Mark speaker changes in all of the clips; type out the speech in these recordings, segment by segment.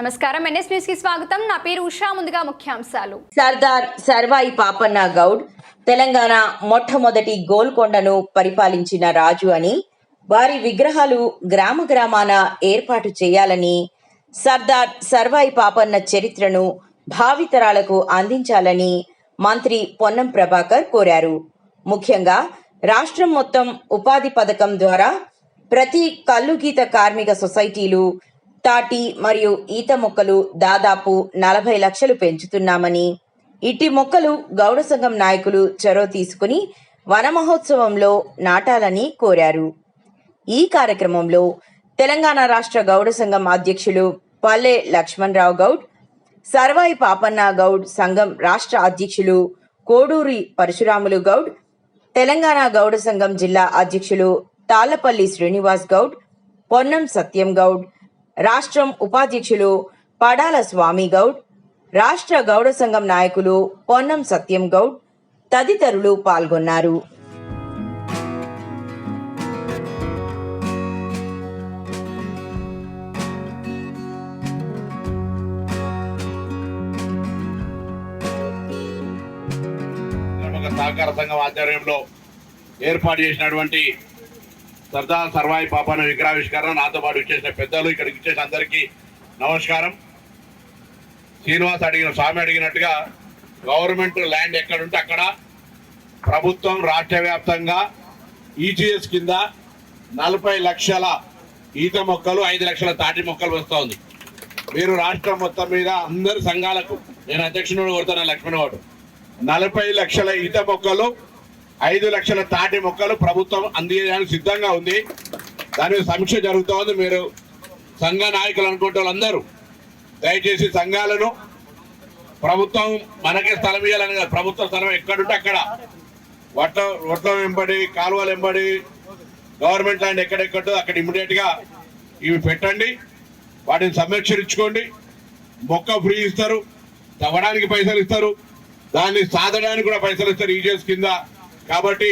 Speaker 1: నమస్కారం, NS news కి స్వాగతం. నా పేరు ఉషా. ముందుగా ముఖ్యాంశాలు.
Speaker 2: సర్దార్ సర్వాయి పాపన్న గౌడ్ తెలంగాణ మొట్టమొదటి గోల్కొండను పరిపాలించిన రాజు అని, వారి విగ్రహాలు గ్రామ గ్రామాన ఏర్పాటు చేయాలని, సర్దార్ సర్వాయి పాపన్న చరిత్రను భావితరాలకు అందించాలని మంత్రి పొన్నం ప్రభాకర్ కోరారు. ముఖ్యంగా రాష్ట్రం మొత్తం ఉపాధి పథకం ద్వారా ప్రతి కల్లుగీత కార్మిక సొసైటీలు తాటి మరియు ఈత మొక్కలు దాదాపు 40 లక్షలు పెంచుతున్నామని, ఇట్టి మొక్కలు గౌడ సంఘం నాయకులు చొరవ తీసుకుని వన మహోత్సవంలో నాటాలని కోరారు. ఈ కార్యక్రమంలో తెలంగాణ రాష్ట్ర గౌడ సంఘం అధ్యక్షులు పల్లె లక్ష్మణరావు గౌడ్, సర్వాయి పాపన్న గౌడ్ సంఘం రాష్ట్ర అధ్యక్షులు కోడూరి పరశురాములు గౌడ్, తెలంగాణ గౌడ సంఘం జిల్లా అధ్యక్షులు తాళ్లపల్లి శ్రీనివాస్ గౌడ్, పొన్నం సత్యం గౌడ్, రాష్ట్రం ఉపాధ్యక్షులు పడాల స్వామి గౌడ్, రాష్ట్ర గౌడ సంఘం నాయకులు పొన్నం సత్యం గౌడ్ తదితరులు పాల్గొన్నారు.
Speaker 3: సహకార సంఘం ఆధ్వర్యంలో ఏర్పాటు చేసినటువంటి సర్దార్ సర్వాయి పాపన్న విగ్రహావిష్కరణ, నాతో పాటు ఇచ్చేసిన పెద్దలు, ఇక్కడికి ఇచ్చేసిన అందరికీ నమస్కారం. శ్రీనివాస్ స్వామి అడిగినట్టుగా గవర్నమెంట్ ల్యాండ్ ఎక్కడుంటే అక్కడ ప్రభుత్వం రాష్ట్ర వ్యాప్తంగా ఈజీఎస్ కింద 40 లక్షల ఈత మొక్కలు, 5 లక్షల తాటి మొక్కలు వస్తోంది. మీరు రాష్ట్రం మొత్తం మీద అందరి సంఘాలకు, నేను అధ్యక్షుడు కోరుతున్నా లక్ష్మణ్ గౌడ్, 40 లక్షల ఈత మొక్కలు, 5 లక్షల తాటి మొక్కలు ప్రభుత్వం అందించడానికి సిద్ధంగా ఉంది. దాని సమీక్ష జరుగుతోంది. మీరు సంఘ నాయకులు అనుకుంటే వాళ్ళందరూ దయచేసి సంఘాలను ప్రభుత్వం మనకే స్థలం ఇవ్వాలని కాదు, ప్రభుత్వ స్థలం ఎక్కడుంటే అక్కడ ఒట్ల వెంబడి, కాలువలు వెంబడి, గవర్నమెంట్ ల్యాండ్ ఎక్కడెక్కడో అక్కడ ఇమ్మీడియట్గా ఇవి పెట్టండి. వాటిని సంరక్షించుకోండి. మొక్క ఫ్రీ ఇస్తారు, తవ్వడానికి పైసలు ఇస్తారు, దాన్ని సాధడానికి కూడా పైసలు ఇస్తారు ఈజీఎస్ కింద. కాబట్టి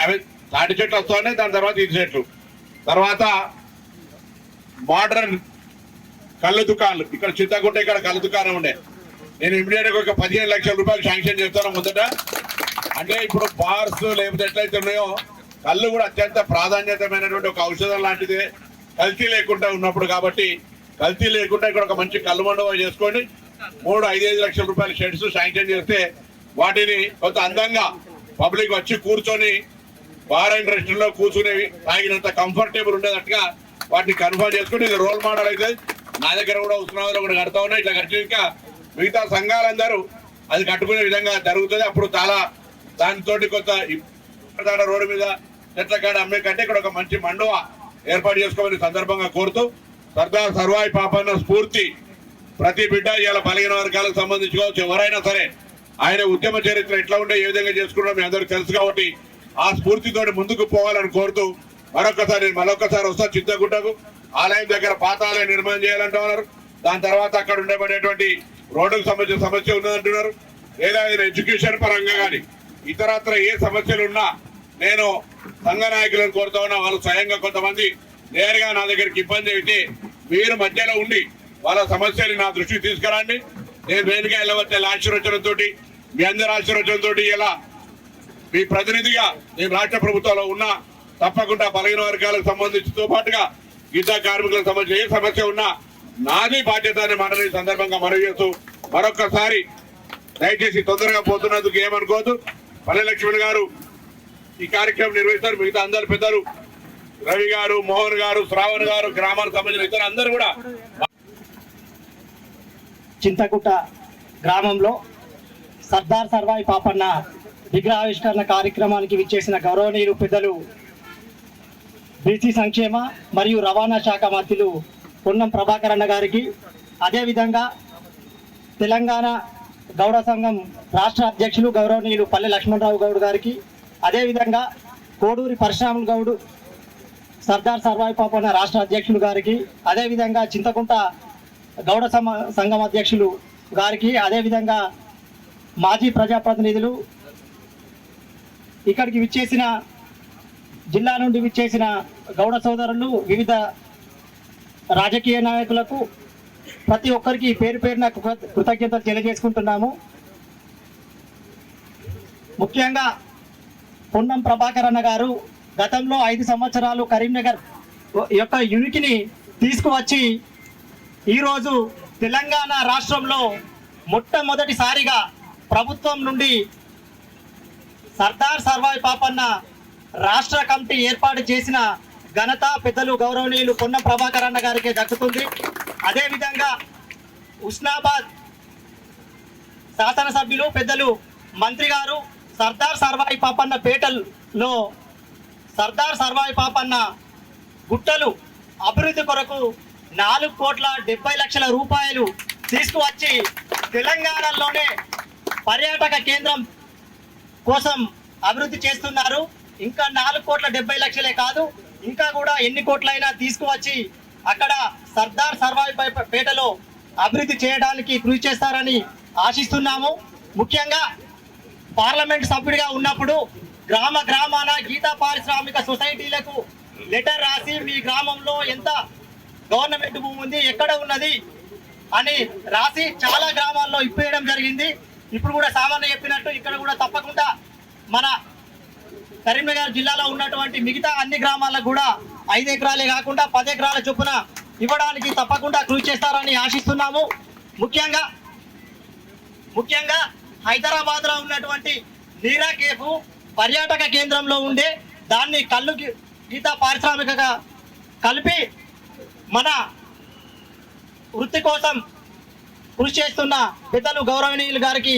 Speaker 3: అవి తాటి చెట్లు వస్తాయి, దాని తర్వాత ఈ చెట్లు, తర్వాత మోడర్న్ కళ్ళు దుకాణాలు. ఇక్కడ చింతకుంట ఇక్కడ కళ్ళు దుకాణం ఉండే, నేను ఇమీడియట్గా ఒక 15 లక్షల రూపాయలు శాంక్షన్ చేస్తాను ముందట. అంటే ఇప్పుడు బార్స్ లేకపోతే ఎట్లయితే ఉన్నాయో, కళ్ళు కూడా అత్యంత ప్రాధాన్యతమైనటువంటి ఒక ఔషధం లాంటిదే కల్తీ లేకుండా ఉన్నప్పుడు. కాబట్టి కల్తీ లేకుండా ఇక్కడ ఒక మంచి కళ్ళు మండపం చేసుకోండి. 3-5 లక్షల రూపాయల షెడ్స్ శాంక్షన్ చేస్తే వాటిని కొంత అందంగా పబ్లిక్ వచ్చి కూర్చొని బార్ అండ్ రెస్టారెంట్ లో కూర్చునేవి తాగినంత కంఫర్టబుల్ ఉండేటట్టుగా వాటిని కన్ఫర్మ్ చేసుకుని ఇది రోల్ మోడల్ అయితే నా దగ్గర కూడా ఉస్మానాబాద్లో కూడా కడతా ఉన్నాయి. ఇట్లా కట్టి ఇంకా మిగతా సంఘాలందరూ అది కట్టుకునే విధంగా జరుగుతుంది. అప్పుడు చాలా దానితో కొంత రోడ్డు మీద చెట్ల కాడ అమ్మే కంటే ఇక్కడ ఒక మంచి మండువ ఏర్పాటు చేసుకోమని సందర్భంగా కోరుతూ, సర్దార్ సర్వాయి పాపన్న స్ఫూర్తి ప్రతి బిడ్డ ఇవాళ బలహీన వర్గాలకు సంబంధించుకోవచ్చు, ఎవరైనా సరే ఆయన ఉద్యమ చరిత్ర ఎట్లా ఉండే, ఏ విధంగా చేసుకున్నా మీ అందరికి తెలుసు. కాబట్టి ఆ స్ఫూర్తితో ముందుకు పోవాలని కోరుతూ మరొకసారి వస్తా చింతగుట్టకు ఆలయం దగ్గర పాత ఆలయం నిర్మాణం చేయాలంటున్నారు. దాని తర్వాత అక్కడ ఉండబడేటువంటి రోడ్డుకు సంబంధించిన సమస్య ఉన్నదంటున్నారు. లేదా ఎడ్యుకేషన్ పరంగా కానీ ఇతరత్ర ఏ సమస్యలు ఉన్నా నేను సంఘ నాయకులను కోరుతా ఉన్నా. వాళ్ళు స్వయంగా కొంతమంది నేరుగా నా దగ్గరికి ఇబ్బంది అయితే మీరు మధ్యలో ఉండి వాళ్ళ సమస్యని నా దృష్టికి తీసుకురండి. నేను వేదిక వెళ్ళవచ్చే ఆశీర్వచనంతో, మీ అందరి ఆశీర్వచనంతో ఇలా మీ ప్రతినిధిగా నేను రాష్ట్ర ప్రభుత్వంలో ఉన్నా. తప్పకుండా బలహీన వర్గాలకు సంబంధించితో పాటుగా గీతా కార్మికులకు సంబంధించిన ఏ సమస్య ఉన్నా నాది బాధ్యత అని మనని సందర్భంగా మనవి చేస్తూ, మరొక్కసారి దయచేసి తొందరగా పోతున్నందుకు ఏమనుకోవద్దు. పల్లె లక్ష్మణ్ గారు ఈ కార్యక్రమం నిర్వహిస్తారు. మిగతా అందరు పెద్దలు రవి గారు, మోహన్ గారు, శ్రావణ్ గారు, గ్రామాలకు సంబంధించిన ఇతర అందరూ కూడా
Speaker 4: చింతకుట్ట గ్రామంలో సర్దార్ సర్వాయి పాపన్న విగ్రహావిష్కరణ కార్యక్రమానికి విచ్చేసిన గౌరవనీయులు పెద్దలు బీసీ సంక్షేమ మరియు రవాణా శాఖ మంత్రులు పొన్నం ప్రభాకర్ అన్న గారికి, అదేవిధంగా తెలంగాణ గౌడ సంఘం రాష్ట్ర అధ్యక్షులు గౌరవనీయులు పల్లె లక్ష్మణరావు గౌడ్ గారికి, అదేవిధంగా కోడూరి పరశురాములు గౌడ్ సర్దార్ సర్వాయి పాపన్న రాష్ట్ర అధ్యక్షులు గారికి, అదేవిధంగా చింతకుంట గౌడ సంఘం అధ్యక్షులు గారికి, అదేవిధంగా మాజీ ప్రజాప్రతినిధులు, ఇక్కడికి విచ్చేసిన జిల్లా నుండి విచ్చేసిన గౌడ సోదరులు, వివిధ రాజకీయ నాయకులకు ప్రతి ఒక్కరికి పేరు పేరున కృతజ్ఞతలు తెలియజేసుకుంటున్నాము. ముఖ్యంగా పొన్నం ప్రభాకర్ అన్న గారు గతంలో 5 సంవత్సరాలు కరీంనగర్ యొక్క యూనిట్ని తీసుకువచ్చి ఈరోజు తెలంగాణ రాష్ట్రంలో మొట్టమొదటిసారిగా ప్రభుత్వం నుండి సర్దార్ సర్వాయి పాపన్న రాష్ట్ర కమిటీ ఏర్పాటు చేసిన ఘనత పెద్దలు గౌరవనీయులు పొన్నం ప్రభాకర్ అన్న గారికి దక్కుతుంది. అదేవిధంగా ఉస్నాబాద్ శాసనసభ్యులు పెద్దలు మంత్రి గారు సర్దార్ సర్వాయి పాపన్న పేటల్లో సర్దార్ సర్వాయి పాపన్న గుట్టలు అభివృద్ధి కొరకు 4,70,00,000 రూపాయలు తీసుకువచ్చి తెలంగాణలోనే పర్యాటక కేంద్రం కోసం అభివృద్ధి చేస్తున్నారు. ఇంకా 4,70,00,000 కాదు, ఇంకా కూడా ఎన్ని కోట్లైనా తీసుకువచ్చి అక్కడ సర్దార్ సర్వాయి పేటలో అభివృద్ధి చేయడానికి కృషి చేస్తారని ఆశిస్తున్నాము. ముఖ్యంగా పార్లమెంట్ సభ్యుడిగా ఉన్నప్పుడు గ్రామాన గీతా పారిశ్రామిక సొసైటీలకు లెటర్ రాసి మీ గ్రామంలో ఎంత గవర్నమెంట్ భూమి ఉంది, ఎక్కడ ఉన్నది అని రాసి చాలా గ్రామాల్లో ఇప్పేయడం జరిగింది. ఇప్పుడు కూడా సామాన్య చెప్పినట్టు ఇక్కడ కూడా తప్పకుండా మన కరీంనగర్ జిల్లాలో ఉన్నటువంటి మిగతా అన్ని గ్రామాలకు కూడా 5 ఎకరాలే కాకుండా 10 ఎకరాల చొప్పున ఇవ్వడానికి తప్పకుండా కృషి చేస్తారని ఆశిస్తున్నాము. ముఖ్యంగా హైదరాబాద్లో ఉన్నటువంటి నీరా కేఫ్ పర్యాటక కేంద్రంలో ఉండే దాన్ని కళ్ళు గీత పారిశ్రామికగా కలిపి మన వృత్తి కోసం కృషి చేస్తున్న పెద్దలు గౌరవనీయులు గారికి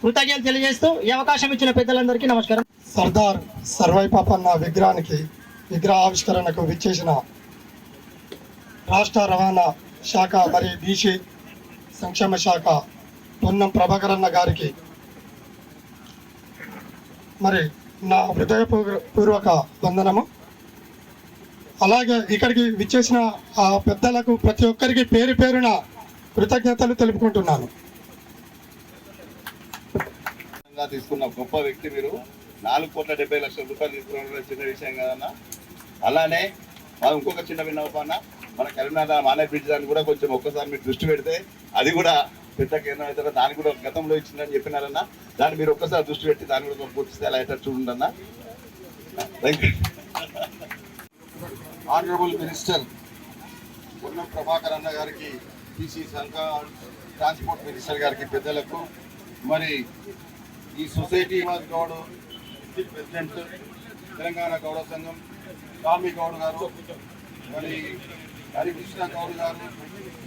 Speaker 4: కృతజ్ఞతలు తెలియజేస్తూ ఈ అవకాశం ఇచ్చిన పెద్దలందరికీ నమస్కారం.
Speaker 5: సర్దార్ సర్వాయి పాపన్న విగ్రహ ఆవిష్కరణకు విచ్చేసిన రాష్ట్ర రవాణా శాఖ మరియు బీసీ సంక్షేమ శాఖ పొన్నం ప్రభాకర్ అన్న గారికి మరి నా హృదయపూర్వక వందనము. అలాగే ఇక్కడికి విచ్చేసిన ఆ పెద్దలకు ప్రతి ఒక్కరికి పేరు పేరున కృతజ్ఞతలు తెలుపుకుంటున్నాను.
Speaker 3: తీసుకున్న గొప్ప వ్యక్తి మీరు. 4,70,00,000 రూపాయలు తీసుకున్న చిన్న విషయం కదన్నా. అలానే మనం ఇంకొక చిన్న విన్నపన్న, మన కరీంనగర్ మానే బ్రిడ్జ్ దాన్ని కూడా కొంచెం ఒక్కసారి మీరు దృష్టి పెడితే అది కూడా పెద్ద కేంద్రం అవుతారో దాన్ని కూడా గతంలో ఇచ్చిందని చెప్పినారన్నా. దాన్ని మీరు ఒక్కసారి దృష్టి పెట్టి దాన్ని కూడా పూర్తి స్థాయిలో అయితే చూడండి అన్న. Thank you. Honourable minister Ponnam Prabhakar అన్న గారికి, బీసీ సంఘ ట్రాన్స్పోర్ట్ మినిస్టర్ గారికి, పెద్దలకు, మరి ఈ సొసైటీ గౌడ్ ప్రెసిడెంట్ తెలంగాణ గౌడ సంఘం స్వామి గౌడ్ గారు, మరి హరికృష్ణ గౌడ్ గారు,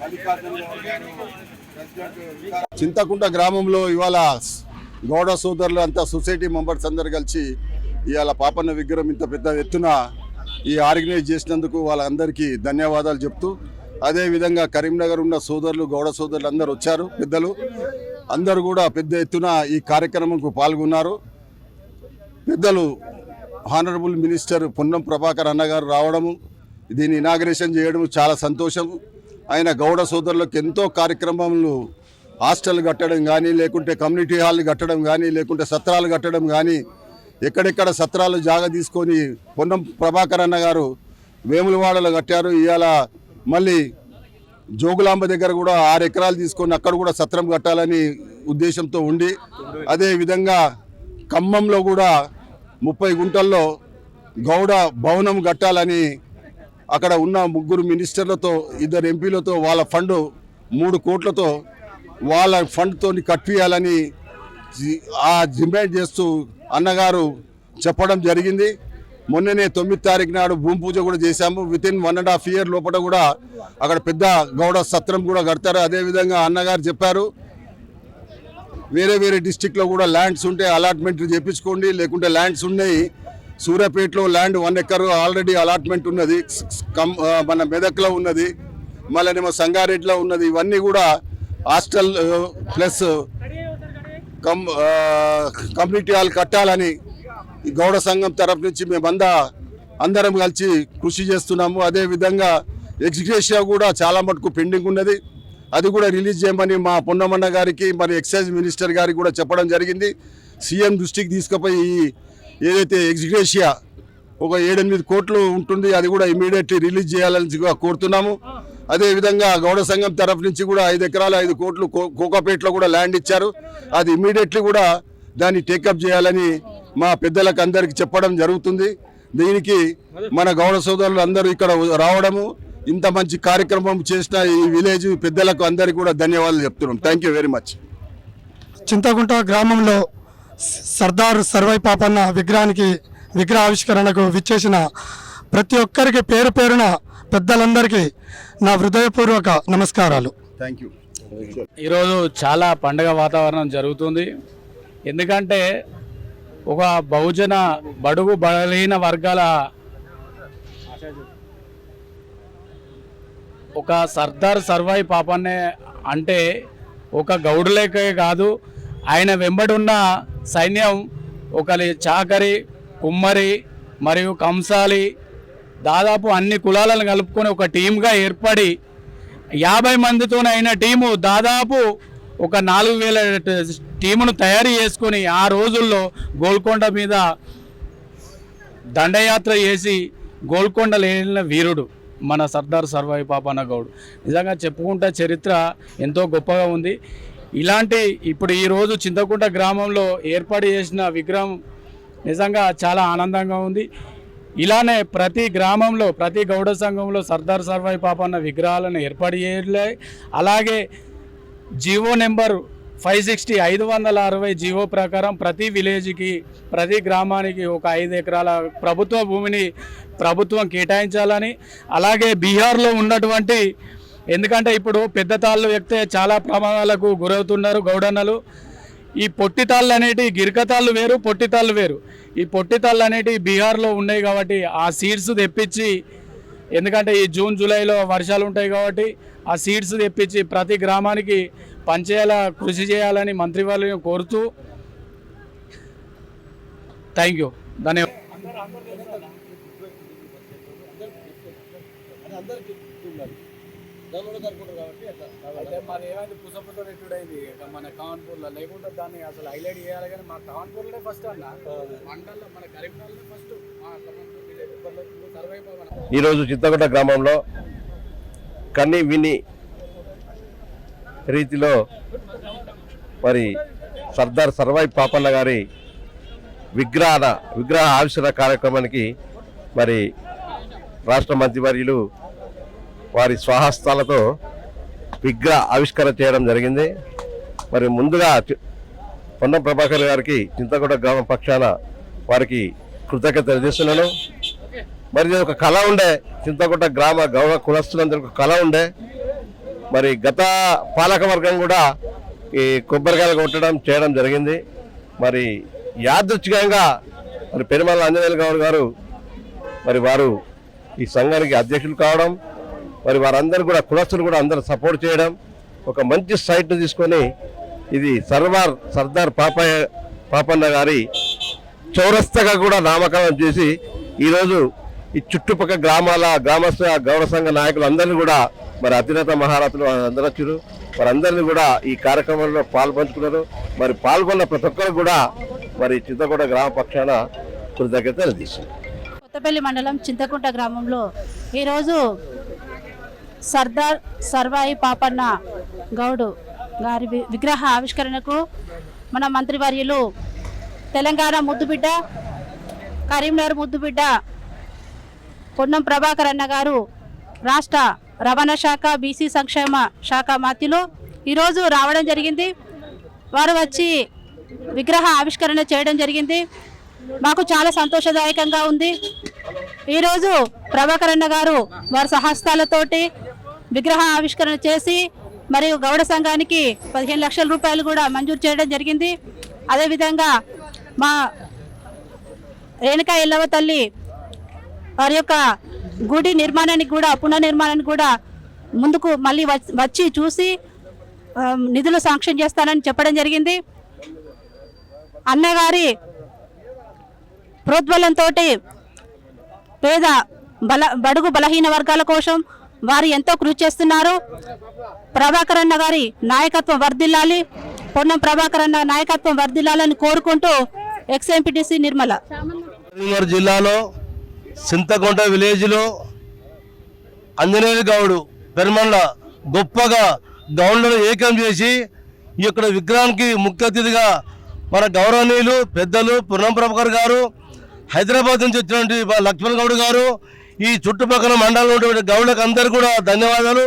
Speaker 3: మల్లికార్జున గౌడ్ గారు, ప్రెసిడెంట్
Speaker 6: చింతకుంట గ్రామంలో ఇవాళ గౌడ సోదరులు అంతా సొసైటీ మెంబర్స్ అందరు కలిసి ఇవాళ పాపన్న విగ్రహం ఇంత పెద్ద ఎత్తున ఈ ఆర్గనైజ్ చేసినందుకు వాళ్ళందరికీ ధన్యవాదాలు చెప్తూ, అదేవిధంగా కరీంనగర్ ఉన్న సోదరులు గౌడ సోదరులు అందరు వచ్చారు, పెద్దలు అందరూ కూడా పెద్ద ఎత్తున ఈ కార్యక్రమంకు పాల్గొన్నారు. పెద్దలు హానరబుల్ మినిస్టర్ పొన్నం ప్రభాకర్ అన్నగారు రావడము, దీన్ని ఇనాగ్రేషన్ చేయడం చాలా సంతోషం. ఆయన గౌడ సోదరులకు ఎంతో కార్యక్రమాలు, హాస్టల్ కట్టడం కానీ, లేకుంటే కమ్యూనిటీ హాల్ కట్టడం కానీ, లేకుంటే సత్రాలు కట్టడం కానీ, ఎక్కడెక్కడ సత్రాలు జాగా తీసుకొని పొన్నం ప్రభాకర్ అన్న గారు వేములవాడలో కట్టారు. ఇవాళ మళ్ళీ జోగులాంబ దగ్గర కూడా 6 ఎకరాలు తీసుకొని అక్కడ కూడా సత్రం కట్టాలని ఉద్దేశంతో ఉండి, అదేవిధంగా ఖమ్మంలో కూడా 30 గుంటల్లో గౌడ భవనం కట్టాలని అక్కడ ఉన్న 3 మినిస్టర్లతో 2 ఎంపీలతో వాళ్ళ ఫండ్ 3 కోట్లతో వాళ్ళ ఫండ్తో కట్టియాలని ఆ డిమాండ్ చేస్తూ అన్నగారు చెప్పడం జరిగింది. మొన్ననే 9వ తారీఖు నాడు భూమి పూజ కూడా చేశాము. వితిన్ 1.5 ఇయర్ లోపల కూడా అక్కడ పెద్ద గౌడ సత్రం కూడా కడతారు. అదేవిధంగా అన్నగారు చెప్పారు, వేరే డిస్టిక్లో కూడా ల్యాండ్స్ ఉంటే అలాట్మెంట్ చేయించుకోండి, లేకుంటే ల్యాండ్స్ ఉన్నాయి. సూర్యాపేటలో ల్యాండ్ 1 ఎకర్ ఆల్రెడీ అలాట్మెంట్ ఉన్నది, మన మెదక్లో ఉన్నది, మళ్ళీ సంగారెడ్డిలో ఉన్నది. ఇవన్నీ కూడా హాస్టల్ ప్లస్ కమ్యూనిటీ హాల్ కట్టాలని ఈ గౌడ సంఘం తరఫు నుంచి అందరం కలిసి కృషి చేస్తున్నాము. అదేవిధంగా ఎగ్జిక్యూషన్ కూడా చాలా మటుకు పెండింగ్ ఉన్నది, అది కూడా రిలీజ్ చేయమని మా పొన్నమన్న గారికి, మరి ఎక్సైజ్ మినిస్టర్ గారికి కూడా చెప్పడం జరిగింది. సీఎం దృష్టికి తీసుకుపోయి ఏదైతే ఎగ్జిక్యూషియా ఒక 7-8 కోట్లు ఉంటుంది. అది కూడా ఇమీడియట్లీ రిలీజ్ చేయాలని కోరుతున్నాము. అదేవిధంగా గౌడ సంఘం తరఫు నుంచి కూడా 5 ఎకరాలు 5 కోట్లు కోకాపేటలో కూడా ల్యాండ్ ఇచ్చారు. అది ఇమీడియట్లీ కూడా దాన్ని టేకప్ చేయాలని మా పెద్దలకు అందరికి చెప్పడం జరుగుతుంది. దీనికి మన గౌడ సోదరులు అందరూ ఇక్కడ రావడము, ఇంత మంచి కార్యక్రమం చేసిన ఈ విలేజ్ పెద్దలకు అందరికీ కూడా ధన్యవాదాలు చెప్తున్నాం. Thank you very much.
Speaker 5: Chintakunta గ్రామంలో సర్దార్ సర్వై పాపన్న విగ్రహ ఆవిష్కరణకు విచ్చేసిన ప్రతి ఒక్కరికి పేరు పేరున పెద్దలందరికీ నా హృదయపూర్వక నమస్కారాలు.
Speaker 6: Thank you.
Speaker 7: ఈరోజు చాలా పండగ వాతావరణం జరుగుతుంది. ఎందుకంటే ఒక బహుజన బడుగు బలహీన వర్గాల ఒక సర్దార్ సర్వై పాపన్నే అంటే ఒక గౌడులేకే కాదు, ఆయన వెంబడున్న సైన్యం ఒక చాకరి, కుమ్మరి మరియు కంసాలి దాదాపు అన్ని కులాలను కలుపుకొని ఒక టీమ్గా ఏర్పడి 50 మందితోనైన టీము దాదాపు ఒక 4000 టీమును తయారు చేసుకొని ఆ రోజుల్లో గోల్కొండ మీద దండయాత్ర చేసి గోల్కొండలో వెళ్ళిన వీరుడు మన సర్దార్ సర్వై పాపన్న గౌడ్. నిజంగా చెప్పుకుంటే చరిత్ర ఎంతో గొప్పగా ఉంది. ఇలాంటి ఇప్పుడు ఈరోజు చింతకుంట గ్రామంలో ఏర్పాటు చేసిన విగ్రహం నిజంగా చాలా ఆనందంగా ఉంది. ఇలానే ప్రతి గ్రామంలో ప్రతి గౌడ సంఘంలో సర్దార్ సర్వై పాపన్న విగ్రహాలను ఏర్పాటు చేయలే. అలాగే జీవో నెంబర్ 560 560 జీవో ప్రకారం ప్రతి విలేజ్కి ప్రతి గ్రామానికి ఒక 5 ఎకరాల ప్రభుత్వ భూమిని ప్రభుత్వం కేటాయించాలని, అలాగే బీహార్లో ఉన్నటువంటి, ఎందుకంటే ఇప్పుడు పెద్ద తాళ్ళు ఎక్కితే చాలా ప్రమాదాలకు గురవుతున్నారు గౌడన్నలు. ఈ పొట్టితాళ్ళు అనేటివి గిరికతాళ్ళు వేరు, పొట్టితాళ్ళు వేరు. ఈ పొట్టితాళ్ళు అనేటివి బీహార్లో ఉన్నాయి కాబట్టి ఆ సీడ్స్ తెప్పించి, ఎందుకంటే ఈ జూన్ జూలైలో వర్షాలు ఉంటాయి కాబట్టి ఆ సీడ్స్ తెప్పించి ప్రతి గ్రామానికి పంచేలా కృషి చేయాలని మంత్రి వాళ్ళని కోరుతూ థ్యాంక్ యూ. ధన్యవాదాలు. మరి ఏమైంది పుసపుతో పెట్టుడైంది మన కాన్పూర్లో, లేకుంటే దాన్ని అసలు హైలైట్ చేయాలి. కానీ మా కాన్పూర్లోనే ఫస్ట్ అన్న మండల్లో మన కరీంనగర్లో ఫస్ట్ సర్వై పాపన్న.
Speaker 8: ఈరోజు చింతకుంట గ్రామంలో కన్ని విని రీతిలో మరి సర్దార్ సర్వై పాపన్న గారి విగ్రహ ఆవిష్కరణ కార్యక్రమానికి మరి రాష్ట్ర మంత్రివర్యులు వారి స్వహస్తాలతో విగ్రహ ఆవిష్కరణ చేయడం జరిగింది. మరి ముందుగా పొన్నం ప్రభాకర్ గారికి చింతకుంట గ్రామ పక్షాన వారికి కృతజ్ఞత తెలియజేస్తున్నాను. మరి ఇది ఒక కళ ఉండే, చింతకుంట గ్రామ గౌడ కులస్తులందరూ ఒక కళ ఉండే. మరి గత పాలక వర్గం కూడా ఈ కొబ్బరికాయలు కొట్టడం చేయడం జరిగింది. మరి యాదృచ్ఛికంగా మరి పెరుమల ఆంజనేయులు గౌడ్ గారు మరి వారు ఈ సంఘానికి అధ్యక్షులు కావడం, మరి వారందరూ కూడా కులస్తులు కూడా అందరూ సపోర్ట్ చేయడం, ఒక మంచి సైట్ను తీసుకొని ఇది సర్దార్ పాపన్న గారి చౌరస్తగా కూడా నామకరణం చేసి ఈరోజు ఈ చుట్టుపక్కల గ్రామస్థ గౌడ సంఘ నాయకులు అందరినీ కూడా మరి అతిరథ మహారథులు అందరూ వచ్చారు. వారందరినీ కూడా ఈ కార్యక్రమంలో పాల్పంచుకున్నారు. మరి పాల్గొన్న ప్రతి ఒక్కరు కూడా మరి చింతకుంట గ్రామ పక్షాన కృతజ్ఞత తెలియజేశారు.
Speaker 9: కొత్తపల్లి మండలం చింతకుంట గ్రామంలో ఈరోజు సర్దార్ సర్వై పాపన్న గౌడ్ గారి విగ్రహ ఆవిష్కరణకు మన మంత్రివర్యులు తెలంగాణ ముద్దుబిడ్డ, కరీంనగర్ ముద్దుబిడ్డ పొన్నం ప్రభాకర్ అన్న గారు రాష్ట్ర రవాణా శాఖ బీసీ సంక్షేమ శాఖ మంత్రులు ఈరోజు రావడం జరిగింది. వారు వచ్చి విగ్రహ ఆవిష్కరణ చేయడం జరిగింది. మాకు చాలా సంతోషదాయకంగా ఉంది. ఈరోజు ప్రభాకర్ అన్న గారు వారి సహస్తాలతోటి విగ్రహ ఆవిష్కరణ చేసి మరియు గౌడ సంఘానికి 15 లక్షల రూపాయలు కూడా మంజూరు చేయడం జరిగింది. అదేవిధంగా మా రేణుకా ఎల్లవ తల్లి వారి యొక్క గుడి నిర్మాణానికి కూడా పునర్నిర్మాణానికి కూడా ముందుకు మళ్ళీ వచ్చి చూసి నిధులు శాంక్షన్ చేస్తానని చెప్పడం జరిగింది. అన్నగారి ప్రోద్బలంతో పేద బడుగు బలహీన వర్గాల కోసం వారు ఎంతో కృషి చేస్తున్నారు. ప్రభాకర్ అన్న గారి నాయకత్వం వర్ధిల్లాలి, పొన్నం ప్రభాకర్ అన్న నాయకత్వం వర్ధిల్లాలని కోరుకుంటూ ఎక్స్ఎంపీటీసీ నిర్మల.
Speaker 10: కరీంనగర్ జిల్లాలో చింతకుంట విలేజ్లో ఆంజనేయ గౌడు పెరుమండ గొప్పగా గౌండ్లను ఏకం చేసి ఈ యొక్క విగ్రహానికి ముఖ్య అతిథిగా మన గౌరవనీయులు పెద్దలు పూర్ణం ప్రభాకర్ గారు, హైదరాబాద్ నుంచి వచ్చినటువంటి లక్ష్మణ్ గౌడ్ గారు, ఈ చుట్టుపక్కల మండలంలో ఉన్నటువంటి గౌడ్లకు అందరూ కూడా ధన్యవాదాలు.